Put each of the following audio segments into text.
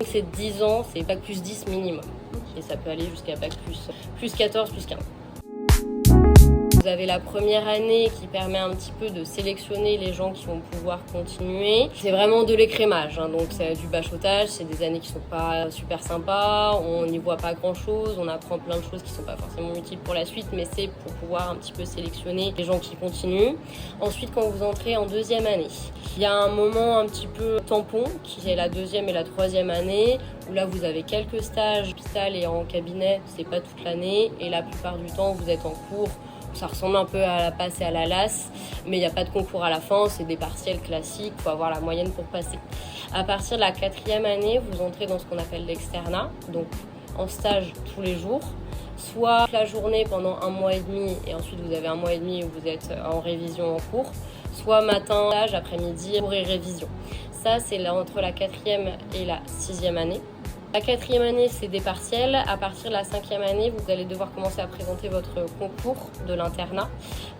C'est 10 ans, c'est bac plus 10 minimum. Et ça peut aller jusqu'à bac plus 14, plus 15. Vous avez la première année qui permet un petit peu de sélectionner les gens qui vont pouvoir continuer. C'est vraiment de l'écrémage, donc c'est du bachotage, c'est des années qui sont pas super sympas, on n'y voit pas grand chose, on apprend plein de choses qui sont pas forcément utiles pour la suite, mais c'est pour pouvoir un petit peu sélectionner les gens qui continuent. Ensuite, quand vous entrez en deuxième année, il y a un moment un petit peu tampon qui est la deuxième et la troisième année, où là vous avez quelques stages en hôpital et en cabinet, c'est pas toute l'année, et la plupart du temps vous êtes en cours. Ça ressemble un peu à la passe et à la LAS, mais il n'y a pas de concours à la fin, c'est des partiels classiques, il faut avoir la moyenne pour passer. À partir de la quatrième année, vous entrez dans ce qu'on appelle l'externat, donc en stage tous les jours, soit la journée pendant 1 mois et demi, et ensuite vous avez 1 mois et demi où vous êtes en révision en cours, soit matin, stage, après-midi, cours et révision. Ça, c'est là entre la quatrième et la sixième année. La quatrième année, c'est des partiels. À partir de la cinquième année, vous allez devoir commencer à présenter votre concours de l'internat.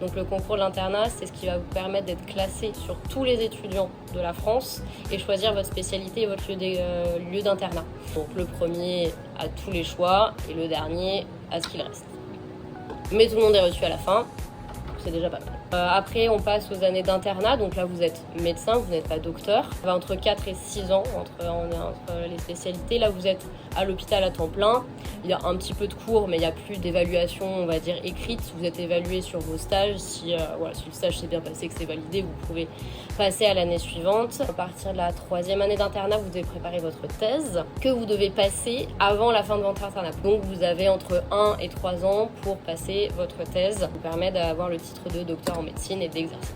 Donc le concours de l'internat, c'est ce qui va vous permettre d'être classé sur tous les étudiants de la France et choisir votre spécialité et votre lieu d'internat. Donc le premier a tous les choix et le dernier a ce qu'il reste. Mais tout le monde est reçu à la fin, c'est déjà pas mal. Après, on passe aux années d'internat. Donc là, vous êtes médecin, vous n'êtes pas docteur. Entre 4 et 6 ans, entre les spécialités. Là, vous êtes à l'hôpital à temps plein. Il y a un petit peu de cours, mais il n'y a plus d'évaluation, on va dire, écrite. Vous êtes évalué sur vos stages. Si le stage s'est bien passé, que c'est validé, vous pouvez passer à l'année suivante. À partir de la troisième année d'internat, vous devez préparer votre thèse que vous devez passer avant la fin de votre internat. Donc, vous avez entre 1 et 3 ans pour passer votre thèse. Ça vous permet d'avoir le titre de docteur en médecine et d'exercer.